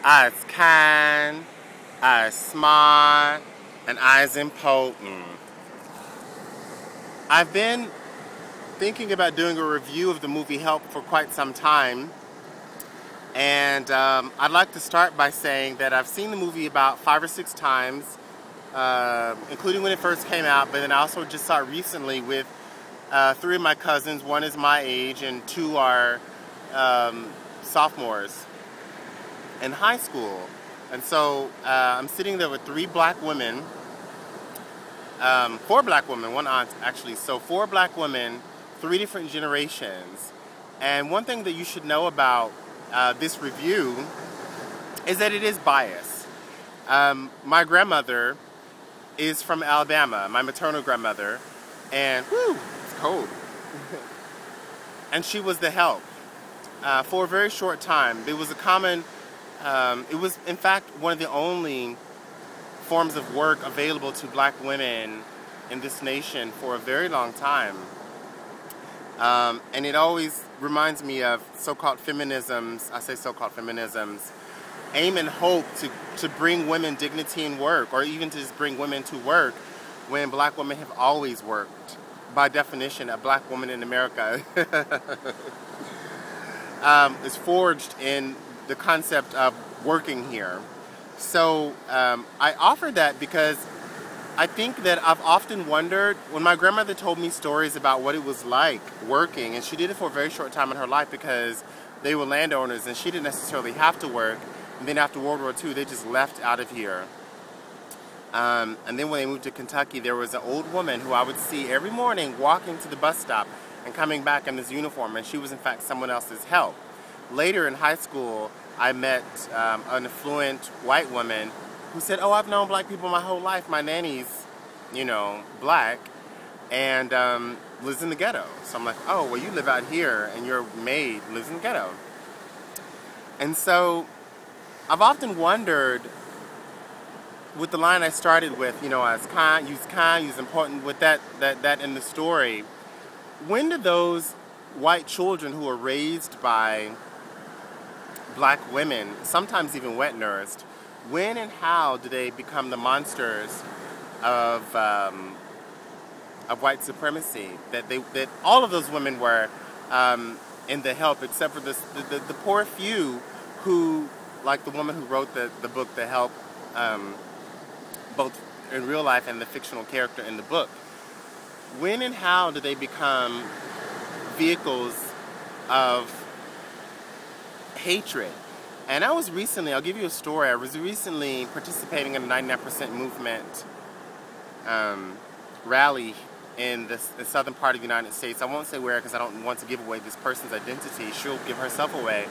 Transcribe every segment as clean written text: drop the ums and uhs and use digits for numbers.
I is kind, I is smart, and I is important. I've been thinking about doing a review of the movie Help for quite some time. And I'd like to start by saying that I've seen the movie about 5 or 6 times, including when it first came out, but then I also just saw it recently with 3 of my cousins. 1 is my age and 2 are sophomores in high school. And so I'm sitting there with 3 black women, 4 black women, 1 aunt actually, so 4 black women, 3 different generations. And one thing that you should know about this review is that it is biased. My grandmother is from Alabama, my maternal grandmother, and whew, it's cold. And she was the help for a very short time. It was a common, it was in fact one of the only forms of work available to black women in this nation for a very long time. And it always reminds me of so-called feminisms, I say so-called feminisms, aim and hope to bring women dignity in work, or even to just bring women to work when black women have always worked. By definition, a black woman in America is forged in the concept of working here. So I offer that because I think that I've often wondered, when my grandmother told me stories about what it was like working, and she did it for a very short time in her life because they were landowners and she didn't necessarily have to work, and then after World War II they just left out of here. And then when they moved to Kentucky, there was an old woman who I would see every morning walking to the bus stop and coming back in this uniform, and she was in fact someone else's help. Later in high school, I met an affluent white woman who said, "Oh, I've known black people my whole life. My nanny's, black, and lives in the ghetto." So I'm like, "Oh, well, you live out here, and your maid lives in the ghetto." And so I've often wondered, with the line I started with, I was kind, use important, with that in the story, when do those white children who are raised by black women, sometimes even wet-nursed, when and how do they become the monsters of white supremacy that all of those women were in the Help, except for the poor few who, like the woman who wrote the book The Help, both in real life and the fictional character in the book. When and how do they become vehicles of hatred? And I'll give you a story. I was recently participating in a 99% movement rally in the southern part of the United States. I won't say where because I don't want to give away this person's identity. She'll give herself away.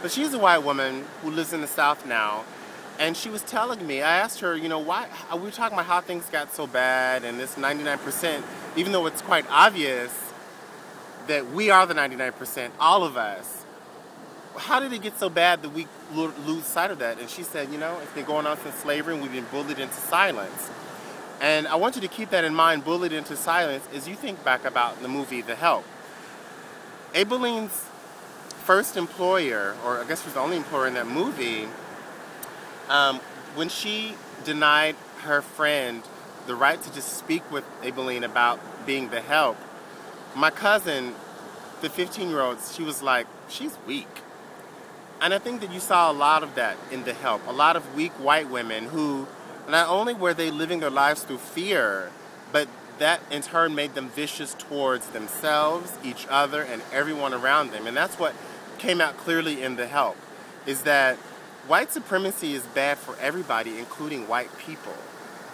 But she's a white woman who lives in the South now. And she was telling me, I asked her, why, we were talking about how things got so bad and this 99%, even though it's quite obvious that we are the 99%, all of us. How did it get so bad that we lose sight of that? And she said, it's been going on since slavery and we've been bullied into silence. And I want you to keep that in mind, bullied into silence, as you think back about the movie The Help. Abilene's first employer, or I guess she was the only employer in that movie, when she denied her friend the right to just speak with Abilene about being the help, my cousin, the 15-year-old, she was like, she's weak. And I think that you saw a lot of that in The Help. A lot of weak white women who, not only were they living their lives through fear, but that in turn made them vicious towards themselves, each other, and everyone around them. And that's what came out clearly in The Help, is that white supremacy is bad for everybody, including white people.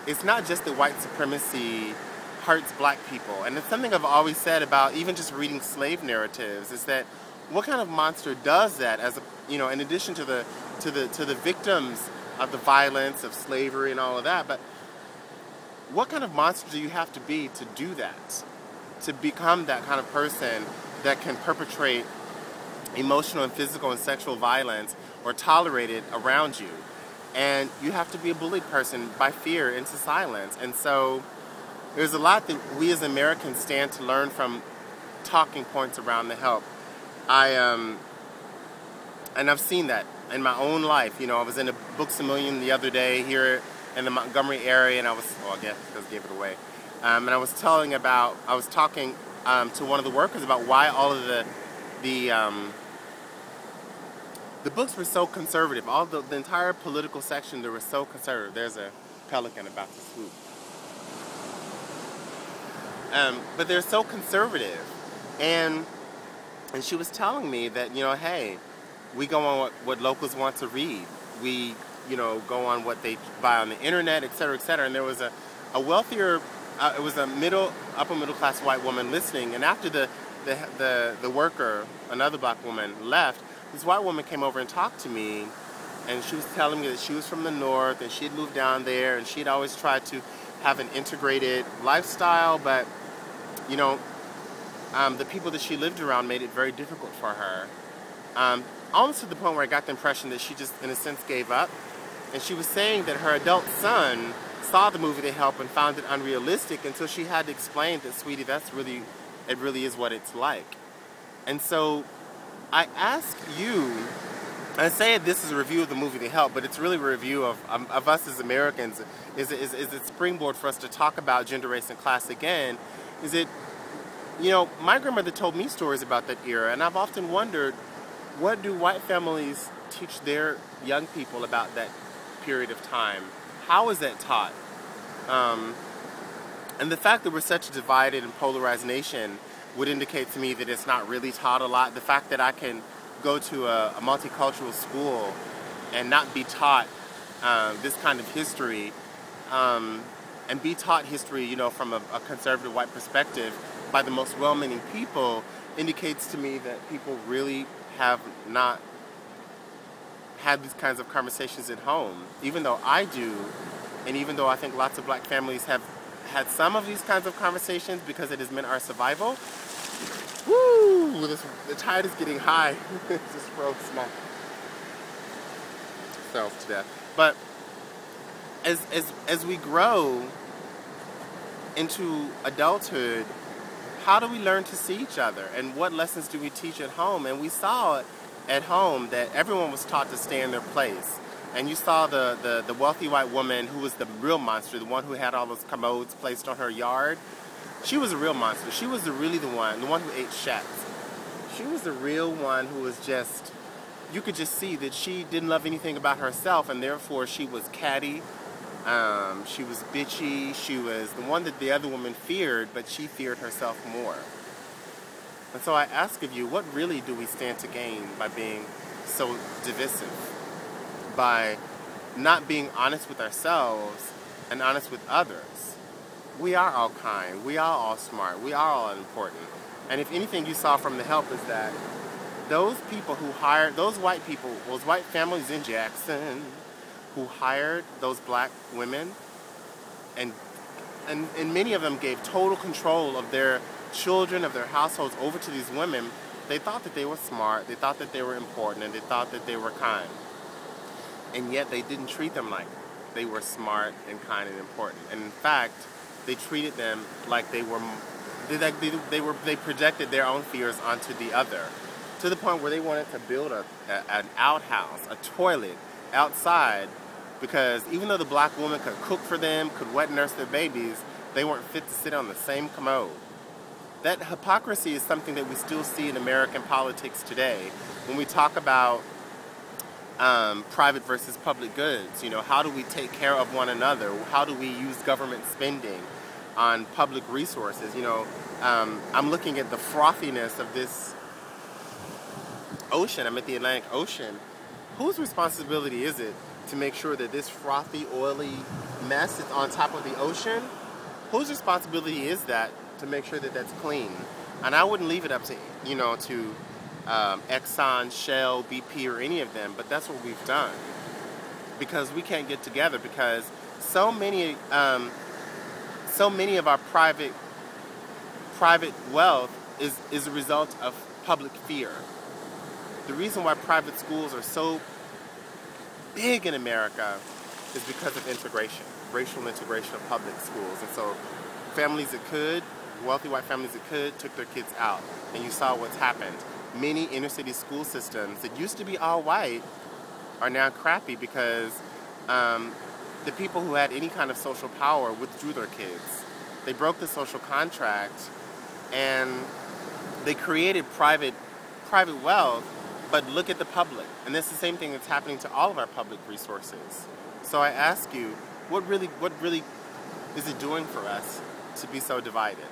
It's not just that white supremacy hurts black people. And it's something I've always said about even just reading slave narratives, is that what kind of monster does that, as a, in addition to the victims of the violence of slavery and all of that, but what kind of monster do you have to be to do that? To become that kind of person that can perpetrate emotional and physical and sexual violence or tolerate it around you. And you have to be a bullied person by fear into silence. And so there's a lot that we as Americans stand to learn from talking points around The Help. And I've seen that in my own life. You know, I was in a Books A Million the other day here in the Montgomery area, and I was, well, I guess because I gave it away. And I was talking to one of the workers about why all of the books were so conservative. All the entire political section, they were so conservative. There's a pelican about to swoop. But they're so conservative. And she was telling me that, you know, hey, we go on what locals want to read. We, you know, go on what they buy on the internet, et cetera, et cetera. And there was a wealthier, it was a upper middle class white woman listening. And after the worker, another black woman, left, this white woman came over and talked to me. And she was telling me that she was from the north and she had moved down there and she had always tried to have an integrated lifestyle, but, you know, the people that she lived around made it very difficult for her. Almost to the point where I got the impression that she just, in a sense, gave up. And she was saying that her adult son saw the movie The Help and found it unrealistic until she had to explain that, sweetie, it really is what it's like. And so I ask you, I say this is a review of the movie The Help, but it's really a review of us as Americans. Is it springboard for us to talk about gender, race, and class again? Is it, you know, my grandmother told me stories about that era, and I've often wondered, what do white families teach their young people about that period of time? How is that taught? And the fact that we're such a divided and polarized nation would indicate to me that it's not really taught a lot. The fact that I can go to a multicultural school and not be taught this kind of history, and be taught history, you know, from a conservative white perspective by the most well-meaning people, indicates to me that people really have not had these kinds of conversations at home. Even though I do, and even though I think lots of black families have had some of these kinds of conversations because it has meant our survival. Woo! The tide is getting high. Just froze myself to death. But as we grow into adulthood, how do we learn to see each other? And what lessons do we teach at home? And we saw at home that everyone was taught to stay in their place. And you saw the wealthy white woman who was the real monster, the one who had all those commodes placed on her yard. She was a real monster. She was really the one who ate shats. She was the real one who was just, you could just see that she didn't love anything about herself, and therefore she was catty. She was bitchy. She was the one that the other woman feared, but she feared herself more. And so I ask of you, what really do we stand to gain by being so divisive? By not being honest with ourselves and honest with others. We are all kind. We are all smart. We are all important. And if anything you saw from The Help is that those people who hired, those white people, those white families in Jackson who hired those black women, and many of them gave total control of their children, of their households over to these women, they thought that they were smart, they thought that they were important, and they thought that they were kind. And yet they didn't treat them like they were smart and kind and important. And in fact, they treated them like they projected their own fears onto the other, to the point where they wanted to build an outhouse, a toilet outside, because even though the black woman could cook for them, could wet nurse their babies, they weren't fit to sit on the same commode. That hypocrisy is something that we still see in American politics today. When we talk about private versus public goods, you know, how do we take care of one another? How do we use government spending on public resources? You know, I'm looking at the frothiness of this ocean. I'm at the Atlantic Ocean. Whose responsibility is it to make sure that this frothy, oily mess is on top of the ocean? Whose responsibility is that to make sure that that's clean? And I wouldn't leave it up to, you know, to Exxon, Shell, BP, or any of them, but that's what we've done. Because we can't get together, because so many of our private wealth is a result of public fear. The reason why private schools are so big in America is because of integration, racial integration of public schools. And so families that could, wealthy white families that could, took their kids out. And you saw what's happened. Many inner city school systems that used to be all white are now crappy because the people who had any kind of social power withdrew their kids. They broke the social contract, and they created private wealth, but look at the public. And that's the same thing that's happening to all of our public resources. So I ask you, what really is it doing for us to be so divided?